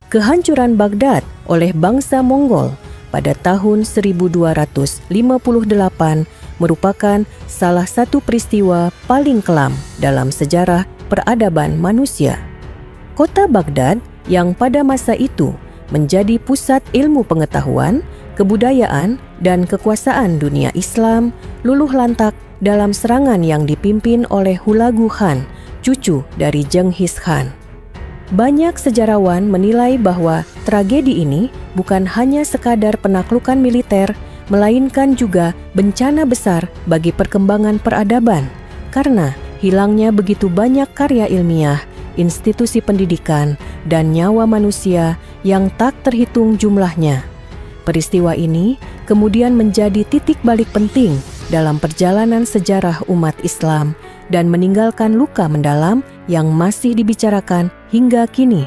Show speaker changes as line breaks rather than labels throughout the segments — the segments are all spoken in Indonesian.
Kehancuran Baghdad oleh bangsa Mongol pada tahun 1258 merupakan salah satu peristiwa paling kelam dalam sejarah peradaban manusia. Kota Baghdad yang pada masa itu menjadi pusat ilmu pengetahuan, kebudayaan, dan kekuasaan dunia Islam luluh lantak dalam serangan yang dipimpin oleh Hulagu Khan, cucu dari Genghis Khan. Banyak sejarawan menilai bahwa tragedi ini bukan hanya sekadar penaklukan militer, melainkan juga bencana besar bagi perkembangan peradaban, karena hilangnya begitu banyak karya ilmiah, institusi pendidikan, dan nyawa manusia yang tak terhitung jumlahnya. Peristiwa ini kemudian menjadi titik balik penting dalam perjalanan sejarah umat Islam dan meninggalkan luka mendalam yang masih dibicarakan hingga kini.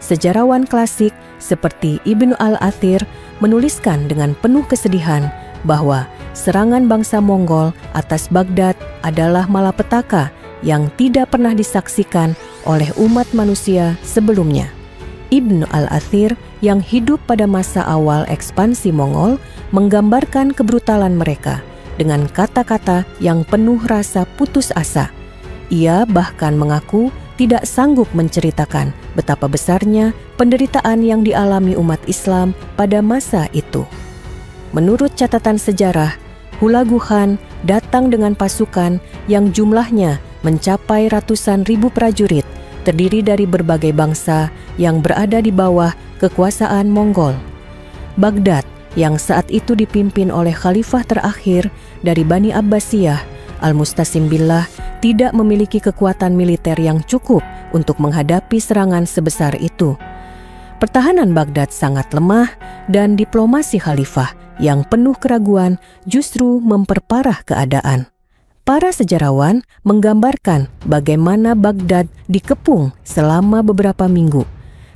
Sejarawan klasik seperti Ibnu al-Athir menuliskan dengan penuh kesedihan bahwa serangan bangsa Mongol atas Baghdad adalah malapetaka yang tidak pernah disaksikan oleh umat manusia sebelumnya. Ibnu al-Athir yang hidup pada masa awal ekspansi Mongol menggambarkan kebrutalan mereka dengan kata-kata yang penuh rasa putus asa. Ia bahkan mengaku tidak sanggup menceritakan betapa besarnya penderitaan yang dialami umat Islam pada masa itu. Menurut catatan sejarah, Hulagu Khan datang dengan pasukan yang jumlahnya mencapai ratusan ribu prajurit, terdiri dari berbagai bangsa yang berada di bawah kekuasaan Mongol. Baghdad yang saat itu dipimpin oleh khalifah terakhir dari Bani Abbasiyah, Al-Mustasim Billah, tidak memiliki kekuatan militer yang cukup untuk menghadapi serangan sebesar itu. Pertahanan Baghdad sangat lemah dan diplomasi khalifah yang penuh keraguan justru memperparah keadaan. Para sejarawan menggambarkan bagaimana Baghdad dikepung selama beberapa minggu.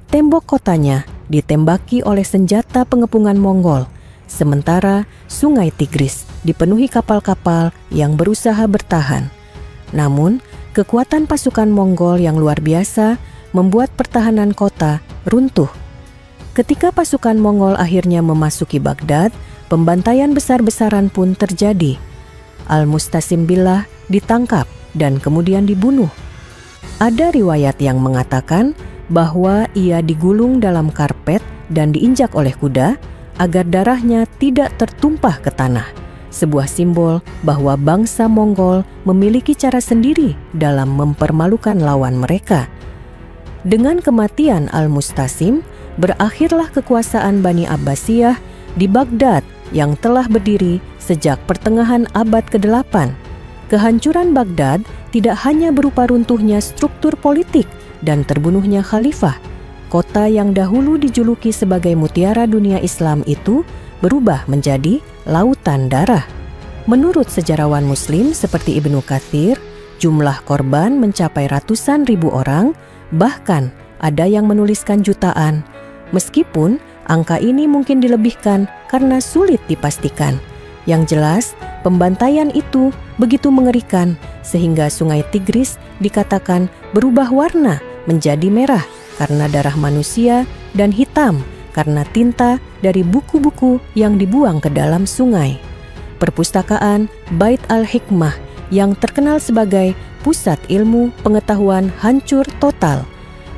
Tembok kotanya ditembaki oleh senjata pengepungan Mongol, sementara Sungai Tigris dipenuhi kapal-kapal yang berusaha bertahan. Namun, kekuatan pasukan Mongol yang luar biasa membuat pertahanan kota runtuh. Ketika pasukan Mongol akhirnya memasuki Baghdad, pembantaian besar-besaran pun terjadi. Al-Mustasim Billah ditangkap dan kemudian dibunuh. Ada riwayat yang mengatakan bahwa ia digulung dalam karpet dan diinjak oleh kuda agar darahnya tidak tertumpah ke tanah. Sebuah simbol bahwa bangsa Mongol memiliki cara sendiri dalam mempermalukan lawan mereka. Dengan kematian Al-Mustasim, berakhirlah kekuasaan Bani Abbasiyah di Baghdad yang telah berdiri sejak pertengahan abad ke-8. Kehancuran Baghdad tidak hanya berupa runtuhnya struktur politik dan terbunuhnya khalifah. Kota yang dahulu dijuluki sebagai mutiara dunia Islam itu berubah menjadi lautan darah. Menurut sejarawan Muslim seperti Ibnu Katsir, jumlah korban mencapai ratusan ribu orang, bahkan ada yang menuliskan jutaan. Meskipun angka ini mungkin dilebihkan karena sulit dipastikan. Yang jelas, pembantaian itu begitu mengerikan sehingga Sungai Tigris dikatakan berubah warna menjadi merah karena darah manusia dan hitam karena tinta dari buku-buku yang dibuang ke dalam sungai. Perpustakaan Bait al-Hikmah yang terkenal sebagai pusat ilmu pengetahuan hancur total.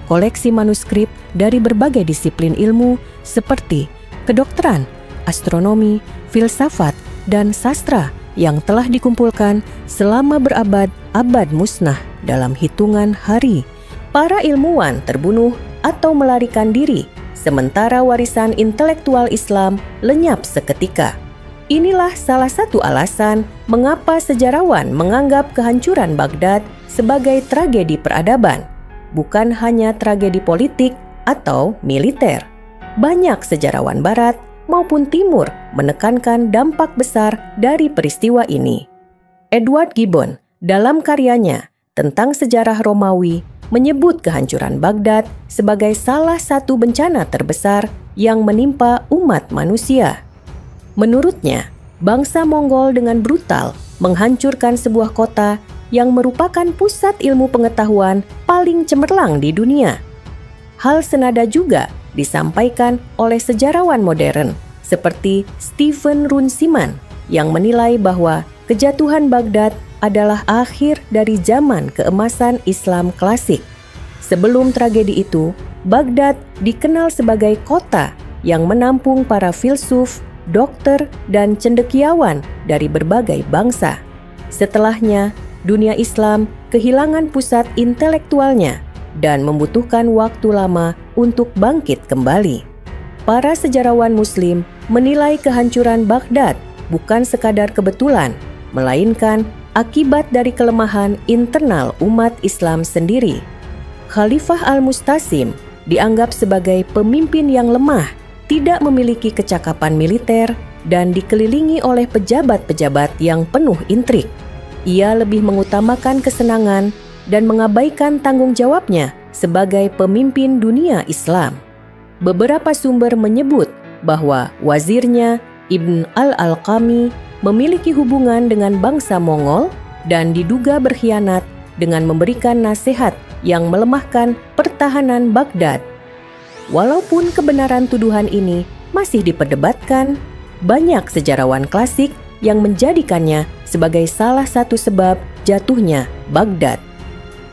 Koleksi manuskrip dari berbagai disiplin ilmu seperti kedokteran, astronomi, filsafat, dan sastra yang telah dikumpulkan selama berabad-abad musnah dalam hitungan hari. Para ilmuwan terbunuh atau melarikan diri, sementara warisan intelektual Islam lenyap seketika. Inilah salah satu alasan mengapa sejarawan menganggap kehancuran Baghdad sebagai tragedi peradaban, bukan hanya tragedi politik atau militer. Banyak sejarawan Barat maupun Timur menekankan dampak besar dari peristiwa ini. Edward Gibbon dalam karyanya tentang sejarah Romawi menyebut kehancuran Baghdad sebagai salah satu bencana terbesar yang menimpa umat manusia. Menurutnya, bangsa Mongol dengan brutal menghancurkan sebuah kota yang merupakan pusat ilmu pengetahuan paling cemerlang di dunia. Hal senada juga disampaikan oleh sejarawan modern seperti Stephen Runciman yang menilai bahwa kejatuhan Baghdad adalah akhir dari zaman keemasan Islam klasik. Sebelum tragedi itu, Baghdad dikenal sebagai kota yang menampung para filsuf, dokter, dan cendekiawan dari berbagai bangsa. Setelahnya, dunia Islam kehilangan pusat intelektualnya dan membutuhkan waktu lama untuk bangkit kembali. Para sejarawan Muslim menilai kehancuran Baghdad bukan sekadar kebetulan, melainkan akibat dari kelemahan internal umat Islam sendiri. Khalifah Al-Mustasim dianggap sebagai pemimpin yang lemah, tidak memiliki kecakapan militer, dan dikelilingi oleh pejabat-pejabat yang penuh intrik. Ia lebih mengutamakan kesenangan dan mengabaikan tanggung jawabnya sebagai pemimpin dunia Islam. Beberapa sumber menyebut bahwa wazirnya Ibn al-Alqami memiliki hubungan dengan bangsa Mongol dan diduga berkhianat dengan memberikan nasihat yang melemahkan pertahanan Baghdad. Walaupun kebenaran tuduhan ini masih diperdebatkan, banyak sejarawan klasik yang menjadikannya sebagai salah satu sebab jatuhnya Baghdad.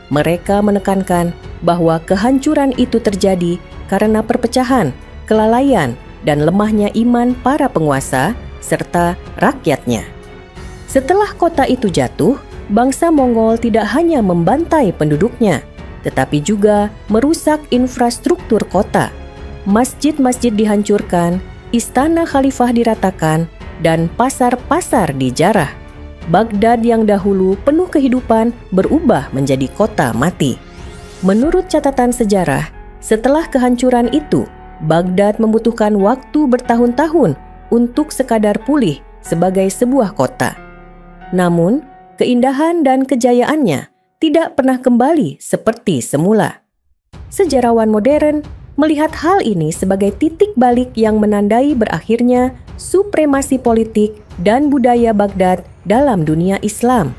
Mereka menekankan bahwa kehancuran itu terjadi karena perpecahan, kelalaian, dan lemahnya iman para penguasa serta rakyatnya. Setelah kota itu jatuh, bangsa Mongol tidak hanya membantai penduduknya, tetapi juga merusak infrastruktur kota. Masjid-masjid dihancurkan, istana khalifah diratakan, dan pasar-pasar dijarah. Baghdad yang dahulu penuh kehidupan berubah menjadi kota mati. Menurut catatan sejarah, setelah kehancuran itu, Baghdad membutuhkan waktu bertahun-tahun untuk sekadar pulih sebagai sebuah kota. Namun, keindahan dan kejayaannya tidak pernah kembali seperti semula. Sejarawan modern melihat hal ini sebagai titik balik yang menandai berakhirnya supremasi politik dan budaya Baghdad dalam dunia Islam.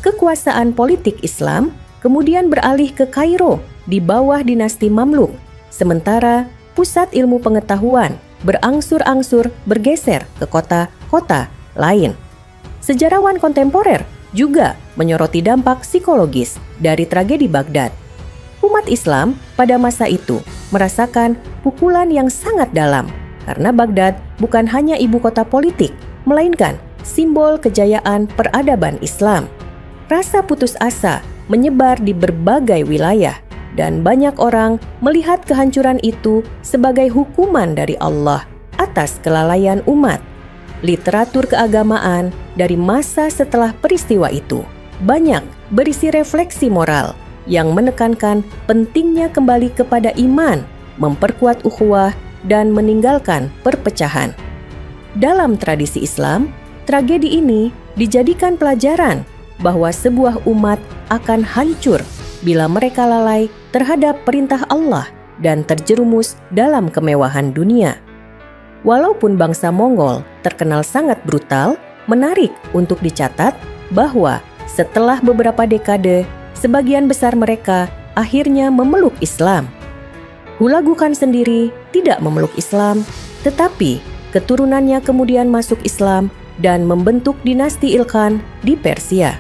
Kekuasaan politik Islam kemudian beralih ke Kairo di bawah dinasti Mamluk, sementara pusat ilmu pengetahuan berangsur-angsur bergeser ke kota-kota lain. Sejarawan kontemporer juga menyoroti dampak psikologis dari tragedi Baghdad. Umat Islam pada masa itu merasakan pukulan yang sangat dalam karena Baghdad bukan hanya ibu kota politik, melainkan simbol kejayaan peradaban Islam. Rasa putus asa menyebar di berbagai wilayah dan banyak orang melihat kehancuran itu sebagai hukuman dari Allah atas kelalaian umat. Literatur keagamaan dari masa setelah peristiwa itu banyak berisi refleksi moral yang menekankan pentingnya kembali kepada iman, memperkuat ukhuwah, dan meninggalkan perpecahan. Dalam tradisi Islam, tragedi ini dijadikan pelajaran bahwa sebuah umat akan hancur bila mereka lalai terhadap perintah Allah dan terjerumus dalam kemewahan dunia. Walaupun bangsa Mongol terkenal sangat brutal, menarik untuk dicatat bahwa setelah beberapa dekade, sebagian besar mereka akhirnya memeluk Islam. Hulagu Khan sendiri tidak memeluk Islam, tetapi keturunannya kemudian masuk Islam dan membentuk dinasti Ilkhan di Persia.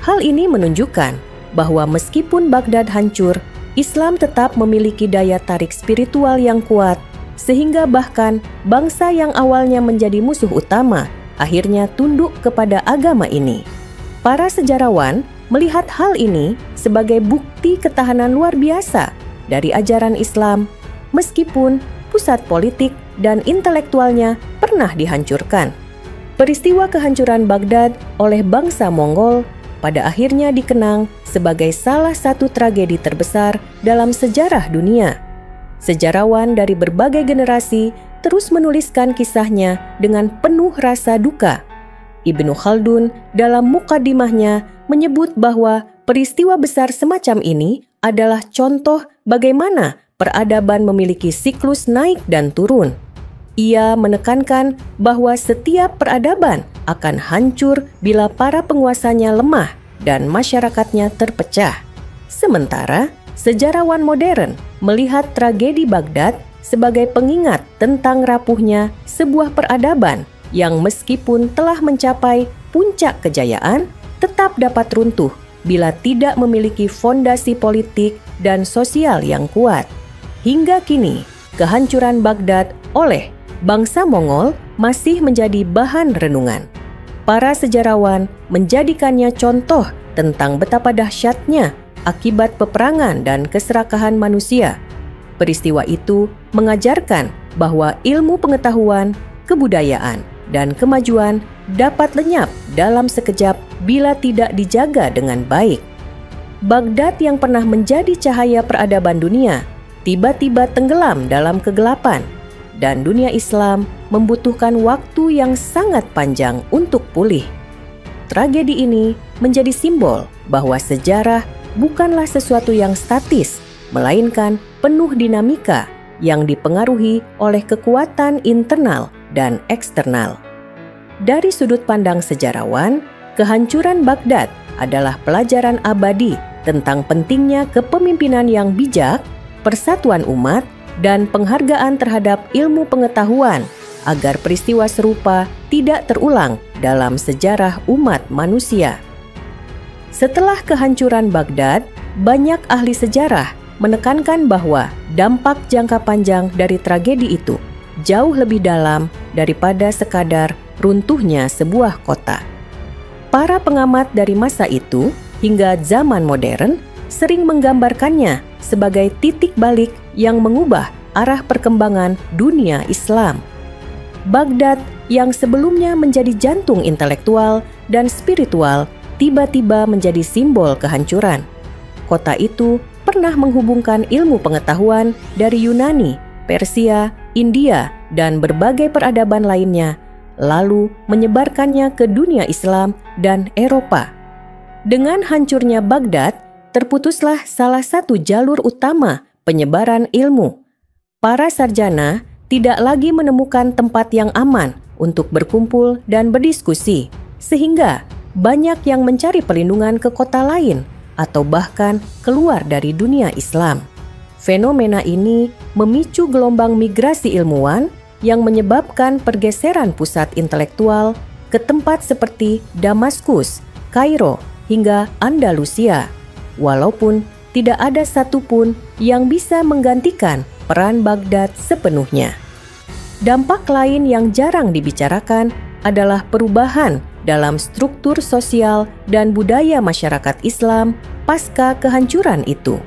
Hal ini menunjukkan bahwa meskipun Baghdad hancur, Islam tetap memiliki daya tarik spiritual yang kuat, sehingga bahkan bangsa yang awalnya menjadi musuh utama akhirnya tunduk kepada agama ini. Para sejarawan melihat hal ini sebagai bukti ketahanan luar biasa dari ajaran Islam, meskipun pusat politik dan intelektualnya pernah dihancurkan. Peristiwa kehancuran Baghdad oleh bangsa Mongol pada akhirnya dikenang sebagai salah satu tragedi terbesar dalam sejarah dunia. Sejarawan dari berbagai generasi terus menuliskan kisahnya dengan penuh rasa duka. Ibnu Khaldun dalam muqaddimahnya menyebut bahwa peristiwa besar semacam ini adalah contoh bagaimana peradaban memiliki siklus naik dan turun. Ia menekankan bahwa setiap peradaban akan hancur bila para penguasanya lemah dan masyarakatnya terpecah. Sementara Sejarawan modern melihat tragedi Baghdad sebagai pengingat tentang rapuhnya sebuah peradaban yang meskipun telah mencapai puncak kejayaan, tetap dapat runtuh bila tidak memiliki fondasi politik dan sosial yang kuat. Hingga kini, kehancuran Baghdad oleh bangsa Mongol masih menjadi bahan renungan. Para sejarawan menjadikannya contoh tentang betapa dahsyatnya akibat peperangan dan keserakahan manusia. Peristiwa itu mengajarkan bahwa ilmu pengetahuan, kebudayaan, dan kemajuan dapat lenyap dalam sekejap bila tidak dijaga dengan baik. Baghdad yang pernah menjadi cahaya peradaban dunia tiba-tiba tenggelam dalam kegelapan, dan dunia Islam membutuhkan waktu yang sangat panjang untuk pulih. Tragedi ini menjadi simbol bahwa sejarah bukanlah sesuatu yang statis, melainkan penuh dinamika yang dipengaruhi oleh kekuatan internal dan eksternal. Dari sudut pandang sejarawan, kehancuran Baghdad adalah pelajaran abadi tentang pentingnya kepemimpinan yang bijak, persatuan umat, dan penghargaan terhadap ilmu pengetahuan agar peristiwa serupa tidak terulang dalam sejarah umat manusia. Setelah kehancuran Baghdad, banyak ahli sejarah menekankan bahwa dampak jangka panjang dari tragedi itu jauh lebih dalam daripada sekadar runtuhnya sebuah kota. Para pengamat dari masa itu hingga zaman modern sering menggambarkannya sebagai titik balik yang mengubah arah perkembangan dunia Islam. Baghdad yang sebelumnya menjadi jantung intelektual dan spiritual tiba-tiba menjadi simbol kehancuran. Kota itu pernah menghubungkan ilmu pengetahuan dari Yunani, Persia, India, dan berbagai peradaban lainnya, lalu menyebarkannya ke dunia Islam dan Eropa. Dengan hancurnya Baghdad, terputuslah salah satu jalur utama penyebaran ilmu. Para sarjana tidak lagi menemukan tempat yang aman untuk berkumpul dan berdiskusi, sehingga banyak yang mencari perlindungan ke kota lain atau bahkan keluar dari dunia Islam. Fenomena ini memicu gelombang migrasi ilmuwan yang menyebabkan pergeseran pusat intelektual ke tempat seperti Damaskus, Kairo, hingga Andalusia, walaupun tidak ada satupun yang bisa menggantikan peran Baghdad sepenuhnya. Dampak lain yang jarang dibicarakan adalah perubahan dalam struktur sosial dan budaya masyarakat Islam pasca kehancuran itu.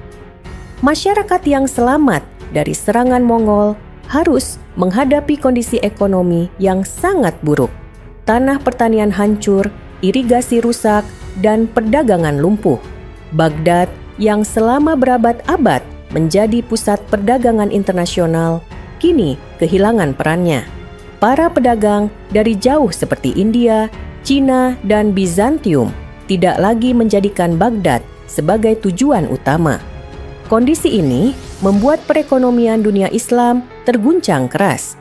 Masyarakat yang selamat dari serangan Mongol harus menghadapi kondisi ekonomi yang sangat buruk. Tanah pertanian hancur, irigasi rusak, dan perdagangan lumpuh. Baghdad yang selama berabad-abad menjadi pusat perdagangan internasional kini kehilangan perannya. Para pedagang dari jauh seperti India, Cina, dan Bizantium tidak lagi menjadikan Baghdad sebagai tujuan utama. Kondisi ini membuat perekonomian dunia Islam terguncang keras.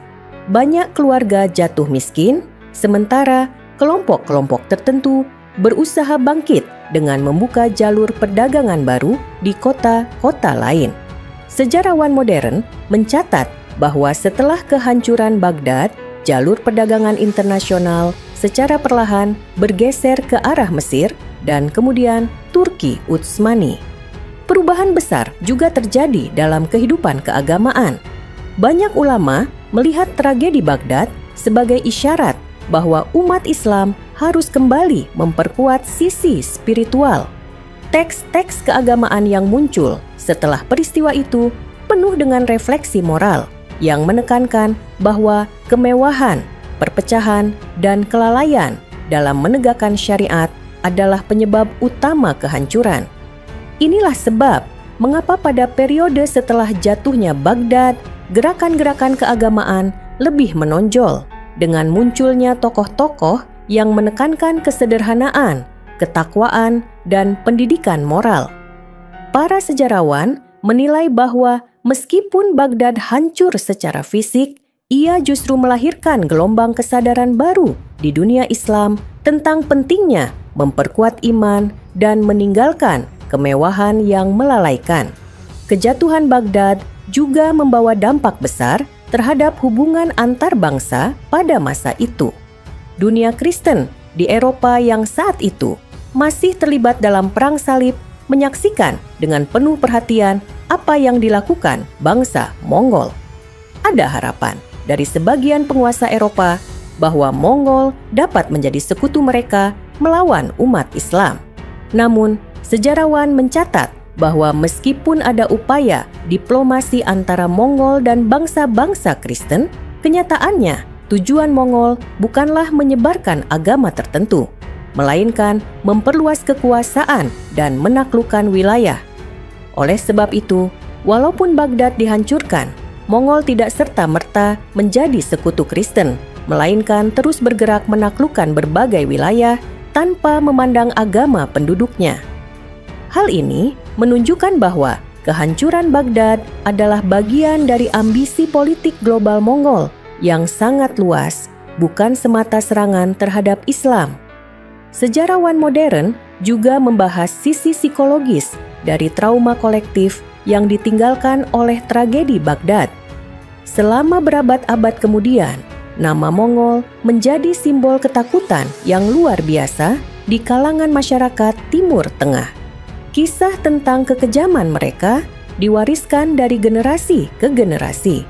Banyak keluarga jatuh miskin, sementara kelompok-kelompok tertentu berusaha bangkit dengan membuka jalur perdagangan baru di kota-kota lain. Sejarawan modern mencatat bahwa setelah kehancuran Baghdad, jalur perdagangan internasional secara perlahan bergeser ke arah Mesir dan kemudian Turki Utsmani. Perubahan besar juga terjadi dalam kehidupan keagamaan. Banyak ulama melihat tragedi Baghdad sebagai isyarat bahwa umat Islam harus kembali memperkuat sisi spiritual. Teks-teks keagamaan yang muncul setelah peristiwa itu penuh dengan refleksi moral yang menekankan bahwa kemewahan, perpecahan, dan kelalaian dalam menegakkan syariat adalah penyebab utama kehancuran. Inilah sebab mengapa pada periode setelah jatuhnya Baghdad, gerakan-gerakan keagamaan lebih menonjol dengan munculnya tokoh-tokoh yang menekankan kesederhanaan, ketakwaan, dan pendidikan moral. Para sejarawan menilai bahwa meskipun Baghdad hancur secara fisik, ia justru melahirkan gelombang kesadaran baru di dunia Islam tentang pentingnya memperkuat iman dan meninggalkan kemewahan yang melalaikan. kejatuhan Baghdad juga membawa dampak besar terhadap hubungan antar bangsa pada masa itu. Dunia Kristen di Eropa yang saat itu masih terlibat dalam perang salib menyaksikan dengan penuh perhatian apa yang dilakukan bangsa Mongol. Ada harapan dari sebagian penguasa Eropa bahwa Mongol dapat menjadi sekutu mereka melawan umat Islam. Namun, sejarawan mencatat bahwa meskipun ada upaya diplomasi antara Mongol dan bangsa-bangsa Kristen, kenyataannya tujuan Mongol bukanlah menyebarkan agama tertentu, melainkan memperluas kekuasaan dan menaklukkan wilayah. Oleh sebab itu, walaupun Baghdad dihancurkan, Mongol tidak serta-merta menjadi sekutu Kristen, melainkan terus bergerak menaklukkan berbagai wilayah tanpa memandang agama penduduknya. Hal ini menunjukkan bahwa kehancuran Baghdad adalah bagian dari ambisi politik global Mongol yang sangat luas, bukan semata serangan terhadap Islam. Sejarawan modern juga membahas sisi psikologis dari trauma kolektif yang ditinggalkan oleh tragedi Baghdad. Selama berabad-abad kemudian, nama Mongol menjadi simbol ketakutan yang luar biasa di kalangan masyarakat Timur Tengah. Kisah tentang kekejaman mereka diwariskan dari generasi ke generasi.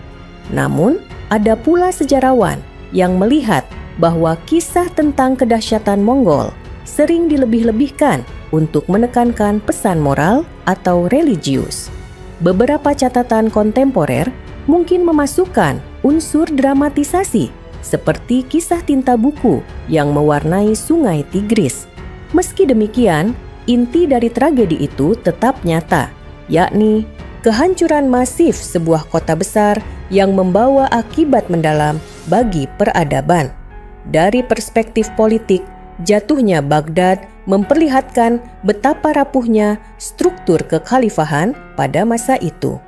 Namun, ada pula sejarawan yang melihat bahwa kisah tentang kedahsyatan Mongol sering dilebih-lebihkan untuk menekankan pesan moral atau religius. Beberapa catatan kontemporer mungkin memasukkan unsur dramatisasi seperti kisah tinta buku yang mewarnai sungai Tigris. Meski demikian, inti dari tragedi itu tetap nyata, yakni kehancuran masif sebuah kota besar yang membawa akibat mendalam bagi peradaban. Dari perspektif politik, jatuhnya Baghdad memperlihatkan betapa rapuhnya struktur kekhalifahan pada masa itu.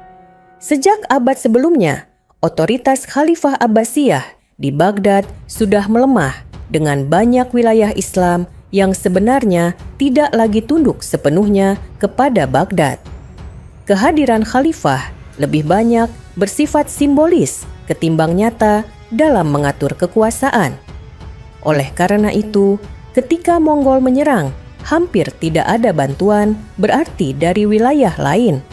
Sejak abad sebelumnya, otoritas Khalifah Abbasiyah di Baghdad sudah melemah dengan banyak wilayah Islam yang sebenarnya tidak lagi tunduk sepenuhnya kepada Baghdad. Kehadiran khalifah lebih banyak bersifat simbolis ketimbang nyata dalam mengatur kekuasaan. Oleh karena itu, ketika Mongol menyerang, hampir tidak ada bantuan berarti dari wilayah lain.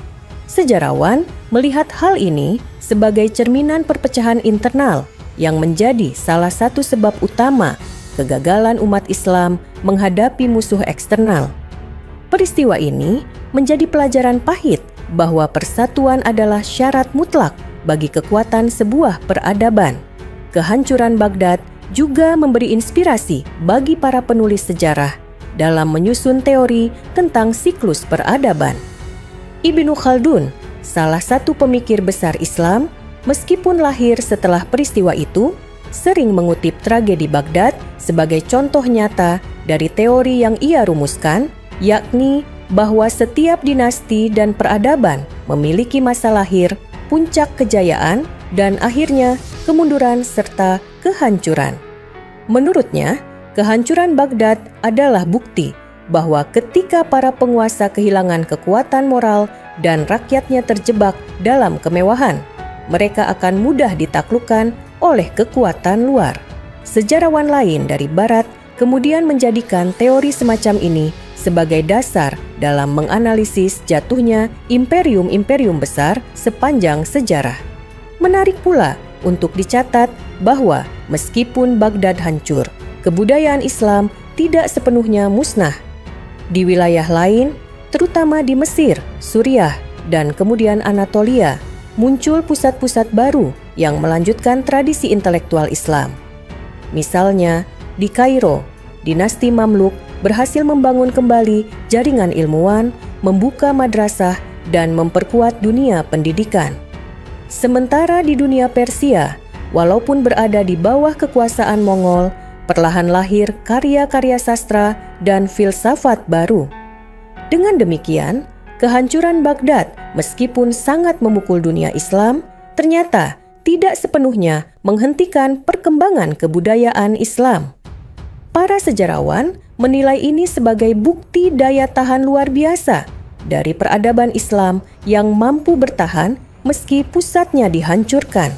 Sejarawan melihat hal ini sebagai cerminan perpecahan internal yang menjadi salah satu sebab utama kegagalan umat Islam menghadapi musuh eksternal. Peristiwa ini menjadi pelajaran pahit bahwa persatuan adalah syarat mutlak bagi kekuatan sebuah peradaban. Kehancuran Baghdad juga memberi inspirasi bagi para penulis sejarah dalam menyusun teori tentang siklus peradaban. Ibnu Khaldun, salah satu pemikir besar Islam, meskipun lahir setelah peristiwa itu, sering mengutip tragedi Baghdad sebagai contoh nyata dari teori yang ia rumuskan, yakni bahwa setiap dinasti dan peradaban memiliki masa lahir, puncak kejayaan, dan akhirnya kemunduran serta kehancuran. Menurutnya, kehancuran Baghdad adalah bukti bahwa ketika para penguasa kehilangan kekuatan moral dan rakyatnya terjebak dalam kemewahan, mereka akan mudah ditaklukkan oleh kekuatan luar. Sejarawan lain dari Barat kemudian menjadikan teori semacam ini sebagai dasar dalam menganalisis jatuhnya imperium-imperium besar sepanjang sejarah. Menarik pula untuk dicatat bahwa meskipun Baghdad hancur, kebudayaan Islam tidak sepenuhnya musnah. Di wilayah lain, terutama di Mesir, Suriah, dan kemudian Anatolia, muncul pusat-pusat baru yang melanjutkan tradisi intelektual Islam. Misalnya, di Kairo, dinasti Mamluk berhasil membangun kembali jaringan ilmuwan, membuka madrasah, dan memperkuat dunia pendidikan. Sementara di dunia Persia, walaupun berada di bawah kekuasaan Mongol, perlahan lahir karya-karya sastra dan filsafat baru. Dengan demikian, kehancuran Baghdad meskipun sangat memukul dunia Islam, ternyata tidak sepenuhnya menghentikan perkembangan kebudayaan Islam. Para sejarawan menilai ini sebagai bukti daya tahan luar biasa dari peradaban Islam yang mampu bertahan meski pusatnya dihancurkan.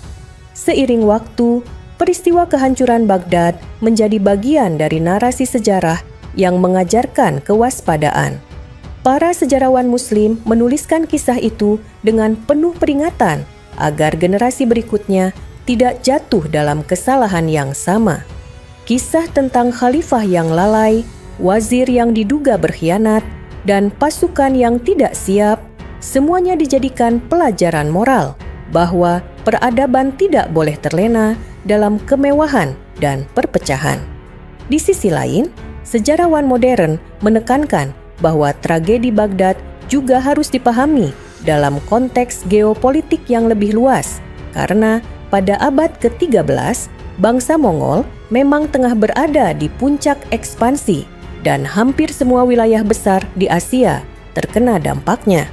Seiring waktu, peristiwa kehancuran Baghdad menjadi bagian dari narasi sejarah yang mengajarkan kewaspadaan. Para sejarawan Muslim menuliskan kisah itu dengan penuh peringatan agar generasi berikutnya tidak jatuh dalam kesalahan yang sama. Kisah tentang khalifah yang lalai, wazir yang diduga berkhianat, dan pasukan yang tidak siap, semuanya dijadikan pelajaran moral bahwa peradaban tidak boleh terlena dalam kemewahan dan perpecahan. Di sisi lain, sejarawan modern menekankan bahwa tragedi Baghdad juga harus dipahami dalam konteks geopolitik yang lebih luas, karena pada abad ke-13, bangsa Mongol memang tengah berada di puncak ekspansi dan hampir semua wilayah besar di Asia terkena dampaknya.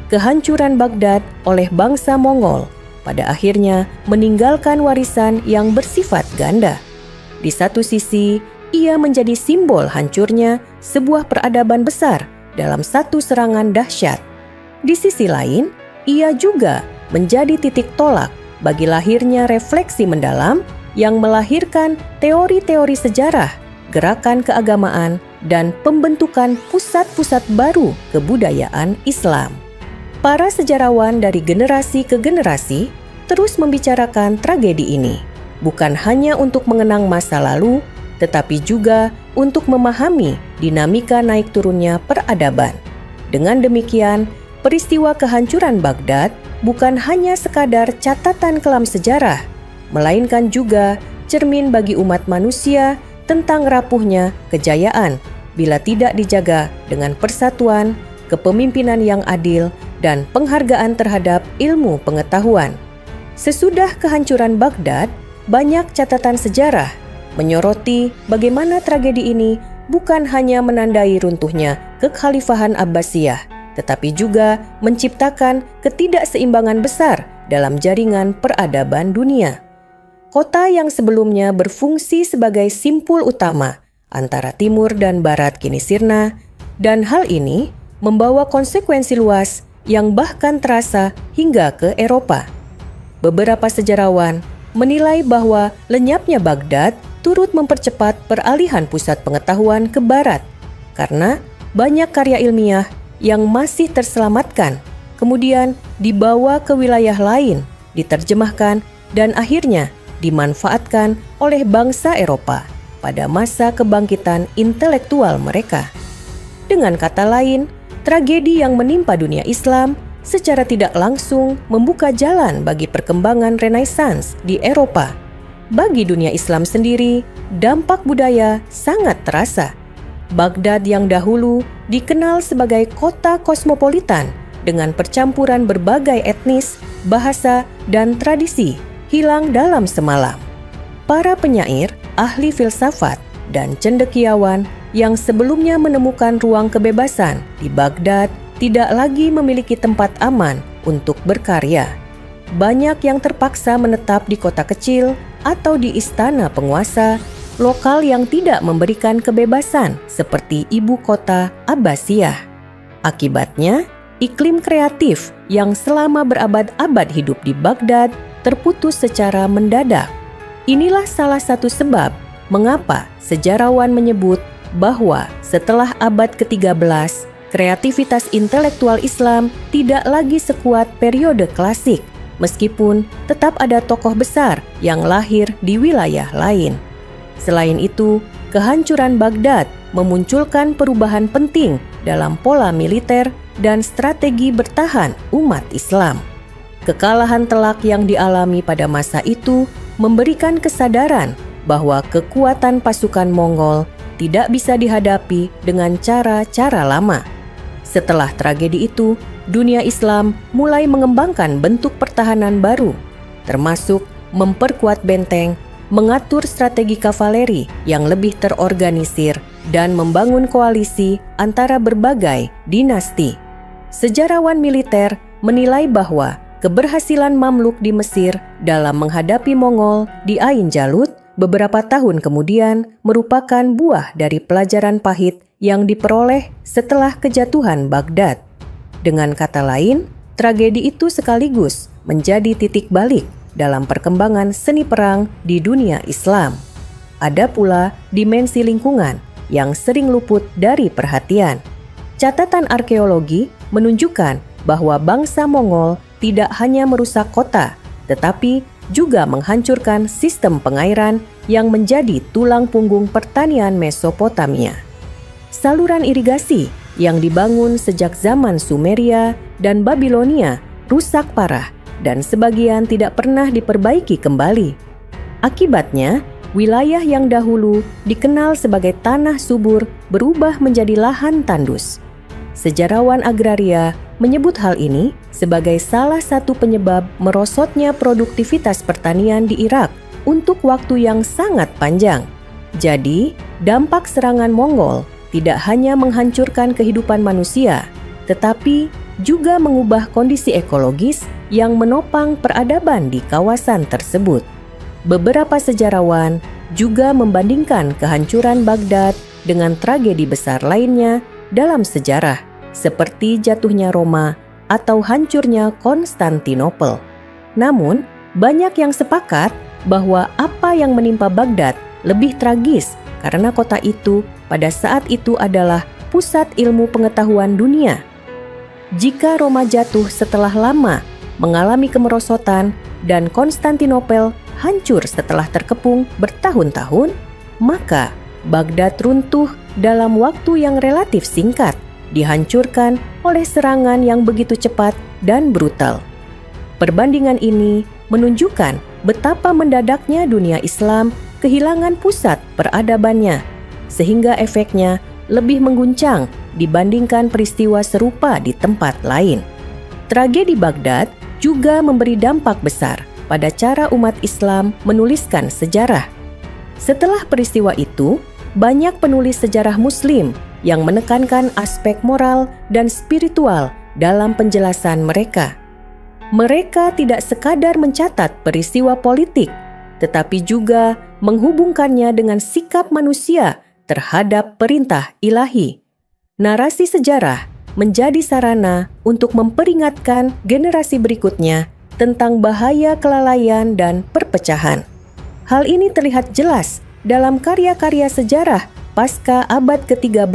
Kehancuran Baghdad oleh bangsa Mongol pada akhirnya meninggalkan warisan yang bersifat ganda. Di satu sisi, ia menjadi simbol hancurnya sebuah peradaban besar dalam satu serangan dahsyat. Di sisi lain, ia juga menjadi titik tolak bagi lahirnya refleksi mendalam yang melahirkan teori-teori sejarah, gerakan keagamaan, dan pembentukan pusat-pusat baru kebudayaan Islam. Para sejarawan dari generasi ke generasi terus membicarakan tragedi ini, bukan hanya untuk mengenang masa lalu, tetapi juga untuk memahami dinamika naik turunnya peradaban. Dengan demikian, peristiwa kehancuran Baghdad bukan hanya sekadar catatan kelam sejarah, melainkan juga cermin bagi umat manusia tentang rapuhnya kejayaan bila tidak dijaga dengan persatuan, kepemimpinan yang adil, dan penghargaan terhadap ilmu pengetahuan. Sesudah kehancuran Baghdad, banyak catatan sejarah menyoroti bagaimana tragedi ini bukan hanya menandai runtuhnya kekhalifahan Abbasiyah, tetapi juga menciptakan ketidakseimbangan besar dalam jaringan peradaban dunia. Kota yang sebelumnya berfungsi sebagai simpul utama antara timur dan barat kini sirna, dan hal ini membawa konsekuensi luas yang bahkan terasa hingga ke Eropa. Beberapa sejarawan menilai bahwa lenyapnya Baghdad turut mempercepat peralihan pusat pengetahuan ke barat, karena banyak karya ilmiah yang masih terselamatkan, kemudian dibawa ke wilayah lain, diterjemahkan, dan akhirnya dimanfaatkan oleh bangsa Eropa pada masa kebangkitan intelektual mereka. Dengan kata lain, tragedi yang menimpa dunia Islam secara tidak langsung membuka jalan bagi perkembangan Renaissance di Eropa. Bagi dunia Islam sendiri, dampak budaya sangat terasa. Baghdad yang dahulu dikenal sebagai kota kosmopolitan dengan percampuran berbagai etnis, bahasa, dan tradisi hilang dalam semalam. Para penyair, ahli filsafat, dan cendekiawan yang sebelumnya menemukan ruang kebebasan di Baghdad tidak lagi memiliki tempat aman untuk berkarya. Banyak yang terpaksa menetap di kota kecil atau di istana penguasa lokal yang tidak memberikan kebebasan seperti ibu kota Abbasiyah. Akibatnya, iklim kreatif yang selama berabad-abad hidup di Baghdad terputus secara mendadak. Inilah salah satu sebab mengapa sejarawan menyebut bahwa setelah abad ke-13, kreativitas intelektual Islam tidak lagi sekuat periode klasik, meskipun tetap ada tokoh besar yang lahir di wilayah lain. Selain itu, kehancuran Baghdad memunculkan perubahan penting dalam pola militer dan strategi bertahan umat Islam. Kekalahan telak yang dialami pada masa itu memberikan kesadaran bahwa kekuatan pasukan Mongol tidak bisa dihadapi dengan cara-cara lama. Setelah tragedi itu, dunia Islam mulai mengembangkan bentuk pertahanan baru, termasuk memperkuat benteng, mengatur strategi kavaleri yang lebih terorganisir, dan membangun koalisi antara berbagai dinasti. Sejarawan militer menilai bahwa keberhasilan Mamluk di Mesir dalam menghadapi Mongol di Ain Jalut beberapa tahun kemudian merupakan buah dari pelajaran pahit yang diperoleh setelah kejatuhan Baghdad. Dengan kata lain, tragedi itu sekaligus menjadi titik balik dalam perkembangan seni perang di dunia Islam. Ada pula dimensi lingkungan yang sering luput dari perhatian. Catatan arkeologi menunjukkan bahwa bangsa Mongol tidak hanya merusak kota, tetapi juga menghancurkan sistem pengairan yang menjadi tulang punggung pertanian Mesopotamia. Saluran irigasi yang dibangun sejak zaman Sumeria dan Babilonia rusak parah dan sebagian tidak pernah diperbaiki kembali. Akibatnya, wilayah yang dahulu dikenal sebagai tanah subur berubah menjadi lahan tandus. Sejarawan agraria menyebut hal ini sebagai salah satu penyebab merosotnya produktivitas pertanian di Irak untuk waktu yang sangat panjang. Jadi, dampak serangan Mongol tidak hanya menghancurkan kehidupan manusia, tetapi juga mengubah kondisi ekologis yang menopang peradaban di kawasan tersebut. Beberapa sejarawan juga membandingkan kehancuran Baghdad dengan tragedi besar lainnya dalam sejarah, seperti jatuhnya Roma atau hancurnya Konstantinopel. Namun, banyak yang sepakat bahwa apa yang menimpa Baghdad lebih tragis karena kota itu pada saat itu adalah pusat ilmu pengetahuan dunia. Jika Roma jatuh setelah lama mengalami kemerosotan dan Konstantinopel hancur setelah terkepung bertahun-tahun, maka Baghdad runtuh dalam waktu yang relatif singkat, dihancurkan oleh serangan yang begitu cepat dan brutal. Perbandingan ini menunjukkan betapa mendadaknya dunia Islam kehilangan pusat peradabannya, sehingga efeknya lebih mengguncang dibandingkan peristiwa serupa di tempat lain. Tragedi Baghdad juga memberi dampak besar pada cara umat Islam menuliskan sejarah. Setelah peristiwa itu, banyak penulis sejarah Muslim yang menekankan aspek moral dan spiritual dalam penjelasan mereka. Mereka tidak sekadar mencatat peristiwa politik, tetapi juga menghubungkannya dengan sikap manusia terhadap perintah ilahi. Narasi sejarah menjadi sarana untuk memperingatkan generasi berikutnya tentang bahaya kelalaian dan perpecahan. Hal ini terlihat jelas dalam karya-karya sejarah pasca abad ke-13,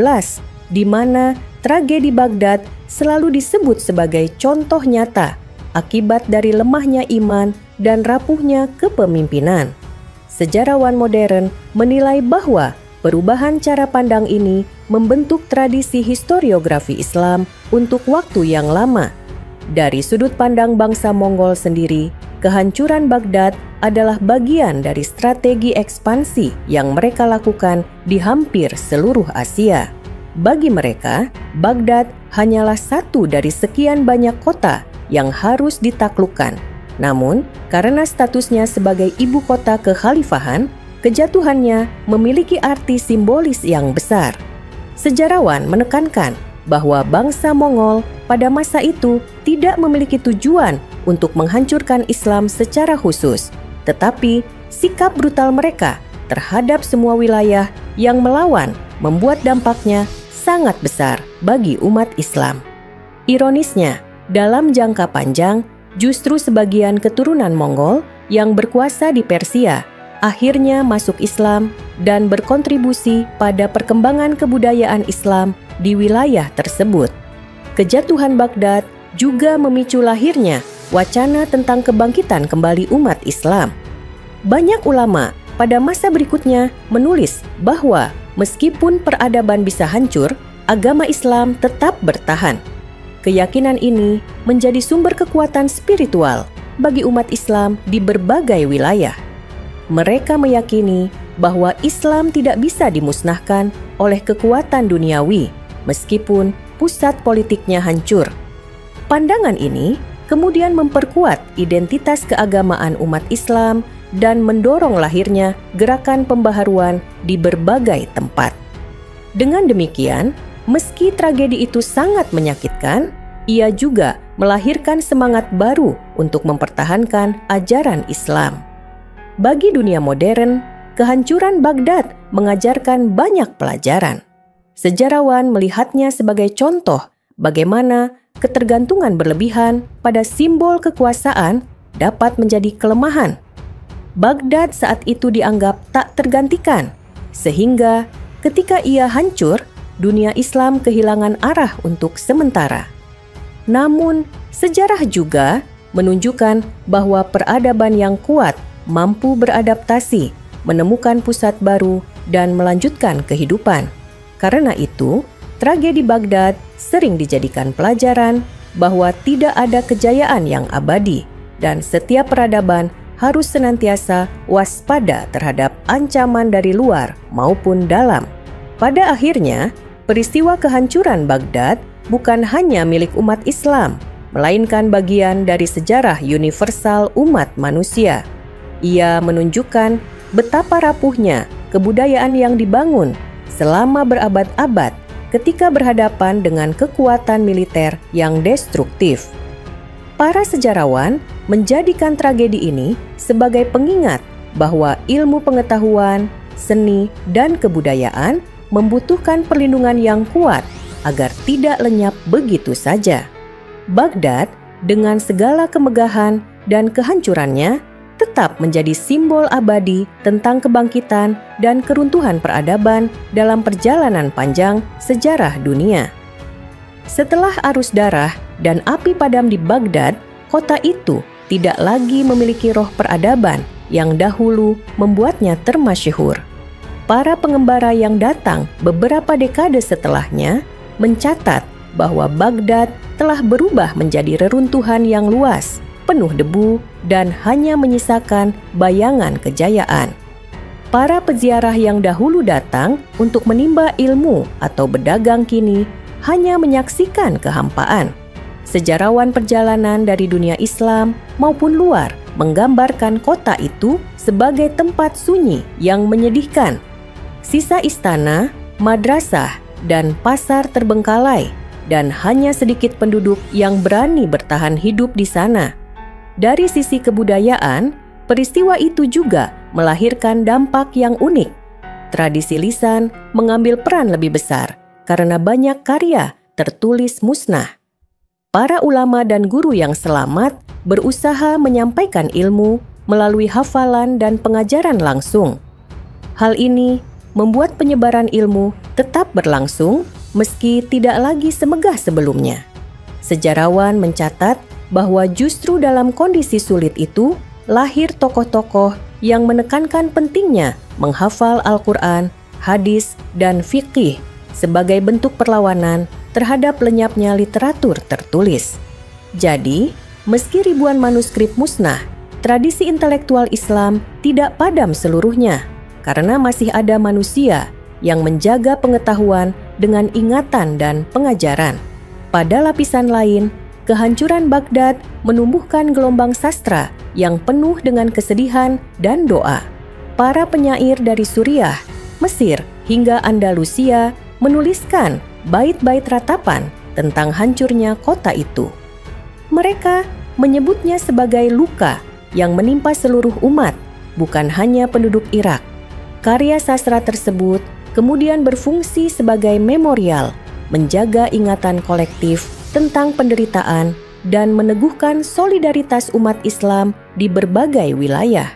di mana tragedi Baghdad selalu disebut sebagai contoh nyata akibat dari lemahnya iman dan rapuhnya kepemimpinan. Sejarawan modern menilai bahwa perubahan cara pandang ini membentuk tradisi historiografi Islam untuk waktu yang lama. Dari sudut pandang bangsa Mongol sendiri, kehancuran Baghdad adalah bagian dari strategi ekspansi yang mereka lakukan di hampir seluruh Asia. Bagi mereka, Baghdad hanyalah satu dari sekian banyak kota yang harus ditaklukkan. Namun, karena statusnya sebagai ibu kota kekhalifahan, kejatuhannya memiliki arti simbolis yang besar. Sejarawan menekankan bahwa bangsa Mongol pada masa itu tidak memiliki tujuan untuk menghancurkan Islam secara khusus, tetapi sikap brutal mereka terhadap semua wilayah yang melawan membuat dampaknya sangat besar bagi umat Islam. Ironisnya, dalam jangka panjang, justru sebagian keturunan Mongol yang berkuasa di Persia akhirnya masuk Islam dan berkontribusi pada perkembangan kebudayaan Islam di wilayah tersebut. Kejatuhan Baghdad juga memicu lahirnya wacana tentang kebangkitan kembali umat Islam. Banyak ulama pada masa berikutnya menulis bahwa meskipun peradaban bisa hancur, agama Islam tetap bertahan. Keyakinan ini menjadi sumber kekuatan spiritual bagi umat Islam di berbagai wilayah. Mereka meyakini bahwa Islam tidak bisa dimusnahkan oleh kekuatan duniawi, meskipun pusat politiknya hancur. Pandangan ini kemudian memperkuat identitas keagamaan umat Islam dan mendorong lahirnya gerakan pembaharuan di berbagai tempat. Dengan demikian, meski tragedi itu sangat menyakitkan, ia juga melahirkan semangat baru untuk mempertahankan ajaran Islam. Bagi dunia modern, kehancuran Baghdad mengajarkan banyak pelajaran. Sejarawan melihatnya sebagai contoh bagaimana ketergantungan berlebihan pada simbol kekuasaan dapat menjadi kelemahan. Baghdad saat itu dianggap tak tergantikan, sehingga ketika ia hancur, dunia Islam kehilangan arah untuk sementara. Namun, sejarah juga menunjukkan bahwa peradaban yang kuat mampu beradaptasi, menemukan pusat baru, dan melanjutkan kehidupan. Karena itu, tragedi Baghdad sering dijadikan pelajaran bahwa tidak ada kejayaan yang abadi, dan setiap peradaban harus senantiasa waspada terhadap ancaman dari luar maupun dalam. Pada akhirnya, peristiwa kehancuran Baghdad bukan hanya milik umat Islam, melainkan bagian dari sejarah universal umat manusia. Ia menunjukkan betapa rapuhnya kebudayaan yang dibangun selama berabad-abad ketika berhadapan dengan kekuatan militer yang destruktif. Para sejarawan menjadikan tragedi ini sebagai pengingat bahwa ilmu pengetahuan, seni, dan kebudayaan membutuhkan perlindungan yang kuat agar tidak lenyap begitu saja. Baghdad dengan segala kemegahan dan kehancurannya tetap menjadi simbol abadi tentang kebangkitan dan keruntuhan peradaban dalam perjalanan panjang sejarah dunia. Setelah arus darah dan api padam di Baghdad, kota itu tidak lagi memiliki roh peradaban yang dahulu membuatnya termasyhur. Para pengembara yang datang beberapa dekade setelahnya mencatat bahwa Baghdad telah berubah menjadi reruntuhan yang luas, penuh debu, dan hanya menyisakan bayangan kejayaan. Para peziarah yang dahulu datang untuk menimba ilmu atau berdagang kini hanya menyaksikan kehampaan. Sejarawan perjalanan dari dunia Islam maupun luar menggambarkan kota itu sebagai tempat sunyi yang menyedihkan. Sisa istana, madrasah, dan pasar terbengkalai, dan hanya sedikit penduduk yang berani bertahan hidup di sana. Dari sisi kebudayaan, peristiwa itu juga melahirkan dampak yang unik. Tradisi lisan mengambil peran lebih besar karena banyak karya tertulis musnah. Para ulama dan guru yang selamat berusaha menyampaikan ilmu melalui hafalan dan pengajaran langsung. Hal ini membuat penyebaran ilmu tetap berlangsung meski tidak lagi semegah sebelumnya. Sejarawan mencatat bahwa justru dalam kondisi sulit itu lahir tokoh-tokoh yang menekankan pentingnya menghafal Al-Quran, hadis, dan fiqih sebagai bentuk perlawanan terhadap lenyapnya literatur tertulis. Jadi, meski ribuan manuskrip musnah, tradisi intelektual Islam tidak padam seluruhnya karena masih ada manusia yang menjaga pengetahuan dengan ingatan dan pengajaran. Pada lapisan lain, kehancuran Baghdad menumbuhkan gelombang sastra yang penuh dengan kesedihan dan doa. Para penyair dari Suriah, Mesir, hingga Andalusia menuliskan bait-bait ratapan tentang hancurnya kota itu. Mereka menyebutnya sebagai luka yang menimpa seluruh umat, bukan hanya penduduk Irak. Karya sastra tersebut kemudian berfungsi sebagai memorial, menjaga ingatan kolektif tentang penderitaan dan meneguhkan solidaritas umat Islam di berbagai wilayah.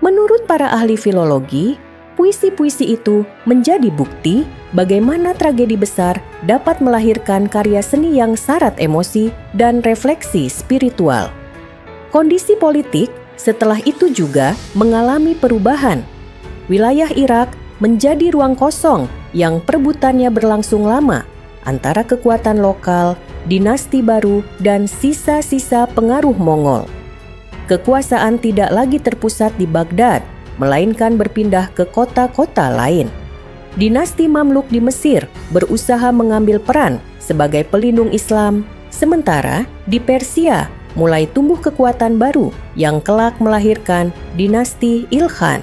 Menurut para ahli filologi, puisi-puisi itu menjadi bukti bagaimana tragedi besar dapat melahirkan karya seni yang syarat emosi dan refleksi spiritual. Kondisi politik setelah itu juga mengalami perubahan. Wilayah Irak menjadi ruang kosong yang perebutannya berlangsung lama antara kekuatan lokal, dinasti baru, dan sisa-sisa pengaruh Mongol. Kekuasaan tidak lagi terpusat di Baghdad, melainkan berpindah ke kota-kota lain. Dinasti Mamluk di Mesir berusaha mengambil peran sebagai pelindung Islam, sementara di Persia mulai tumbuh kekuatan baru yang kelak melahirkan dinasti Ilkhan.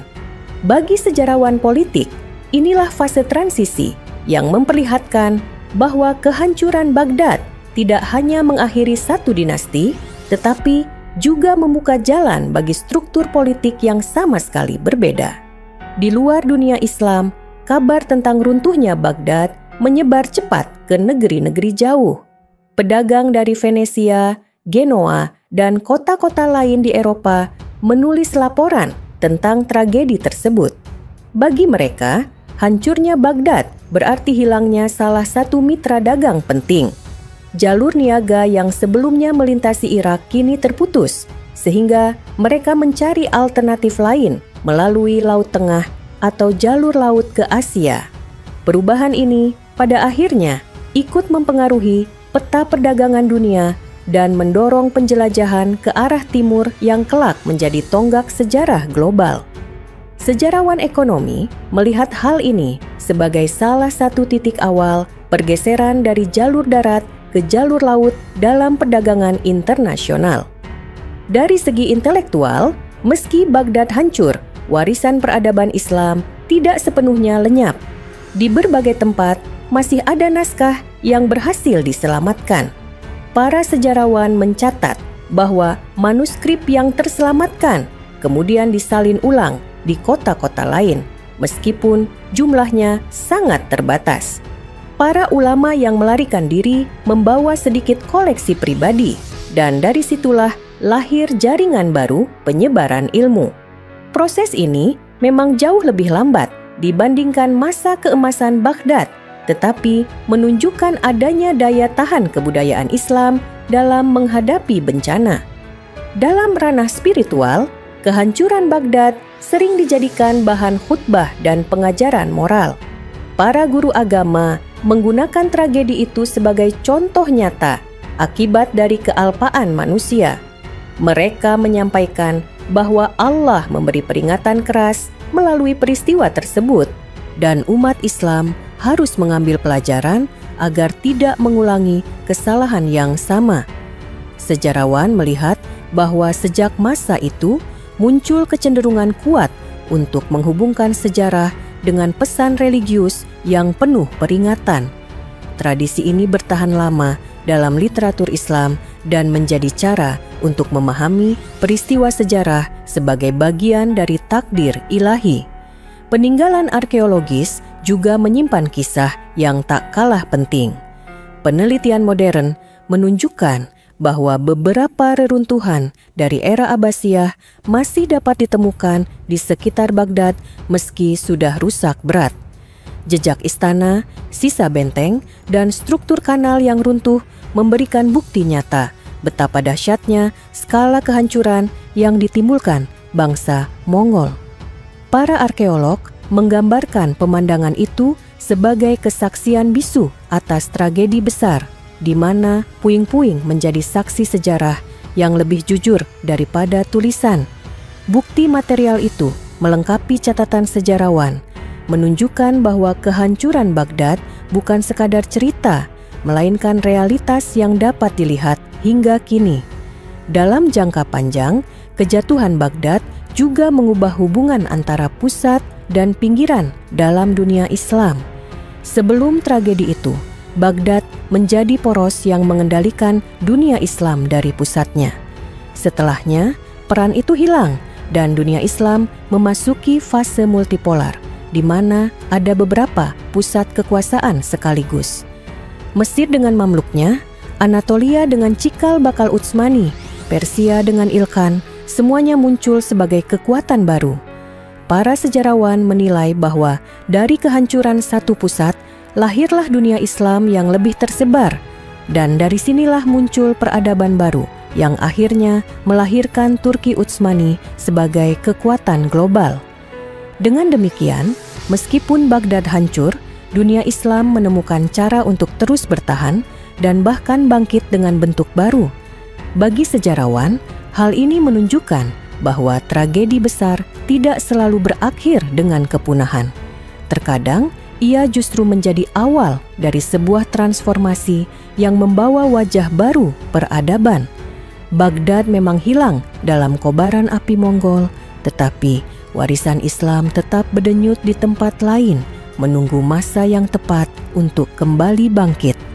Bagi sejarawan politik, inilah fase transisi yang memperlihatkan bahwa kehancuran Baghdad tidak hanya mengakhiri satu dinasti, tetapi juga membuka jalan bagi struktur politik yang sama sekali berbeda. Di luar dunia Islam, kabar tentang runtuhnya Baghdad menyebar cepat ke negeri-negeri jauh. Pedagang dari Venesia, Genoa, dan kota-kota lain di Eropa menulis laporan tentang tragedi tersebut. Bagi mereka, hancurnya Baghdad berarti hilangnya salah satu mitra dagang penting. Jalur niaga yang sebelumnya melintasi Irak kini terputus, sehingga mereka mencari alternatif lain melalui Laut Tengah atau jalur laut ke Asia. Perubahan ini pada akhirnya ikut mempengaruhi peta perdagangan dunia dan mendorong penjelajahan ke arah timur yang kelak menjadi tonggak sejarah global. Sejarawan ekonomi melihat hal ini sebagai salah satu titik awal pergeseran dari jalur darat ke jalur laut dalam perdagangan internasional. Dari segi intelektual, meski Baghdad hancur, warisan peradaban Islam tidak sepenuhnya lenyap. Di berbagai tempat masih ada naskah yang berhasil diselamatkan. Para sejarawan mencatat bahwa manuskrip yang terselamatkan kemudian disalin ulang di kota-kota lain, meskipun jumlahnya sangat terbatas. Para ulama yang melarikan diri membawa sedikit koleksi pribadi, dan dari situlah lahir jaringan baru penyebaran ilmu. Proses ini memang jauh lebih lambat dibandingkan masa keemasan Baghdad, tetapi menunjukkan adanya daya tahan kebudayaan Islam dalam menghadapi bencana. Dalam ranah spiritual, kehancuran Baghdad sering dijadikan bahan khutbah dan pengajaran moral. Para guru agama menggunakan tragedi itu sebagai contoh nyata akibat dari kealpaan manusia. Mereka menyampaikan bahwa Allah memberi peringatan keras melalui peristiwa tersebut, dan umat Islam harus mengambil pelajaran agar tidak mengulangi kesalahan yang sama. Sejarawan melihat bahwa sejak masa itu muncul kecenderungan kuat untuk menghubungkan sejarah dengan pesan religius yang penuh peringatan. Tradisi ini bertahan lama dalam literatur Islam dan menjadi cara untuk memahami peristiwa sejarah sebagai bagian dari takdir ilahi. Peninggalan arkeologis juga menyimpan kisah yang tak kalah penting. Penelitian modern menunjukkan bahwa beberapa reruntuhan dari era Abbasiyah masih dapat ditemukan di sekitar Baghdad meski sudah rusak berat. Jejak istana, sisa benteng, dan struktur kanal yang runtuh memberikan bukti nyata betapa dahsyatnya skala kehancuran yang ditimbulkan bangsa Mongol. Para arkeolog menggambarkan pemandangan itu sebagai kesaksian bisu atas tragedi besar, di mana puing-puing menjadi saksi sejarah yang lebih jujur daripada tulisan. Bukti material itu melengkapi catatan sejarawan, menunjukkan bahwa kehancuran Baghdad bukan sekadar cerita, melainkan realitas yang dapat dilihat hingga kini. Dalam jangka panjang, kejatuhan Baghdad juga mengubah hubungan antara pusat dan pinggiran dalam dunia Islam. Sebelum tragedi itu, Baghdad menjadi poros yang mengendalikan dunia Islam dari pusatnya. Setelahnya, peran itu hilang dan dunia Islam memasuki fase multipolar, di mana ada beberapa pusat kekuasaan sekaligus. Mesir dengan Mamluknya, Anatolia dengan cikal bakal Utsmani, Persia dengan Ilkhan, semuanya muncul sebagai kekuatan baru. Para sejarawan menilai bahwa dari kehancuran satu pusat, lahirlah dunia Islam yang lebih tersebar, dan dari sinilah muncul peradaban baru yang akhirnya melahirkan Turki Utsmani sebagai kekuatan global. Dengan demikian, meskipun Baghdad hancur, dunia Islam menemukan cara untuk terus bertahan dan bahkan bangkit dengan bentuk baru. Bagi sejarawan, hal ini menunjukkan bahwa tragedi besar tidak selalu berakhir dengan kepunahan. Terkadang, ia justru menjadi awal dari sebuah transformasi yang membawa wajah baru peradaban. Baghdad memang hilang dalam kobaran api Mongol, tetapi warisan Islam tetap berdenyut di tempat lain, menunggu masa yang tepat untuk kembali bangkit.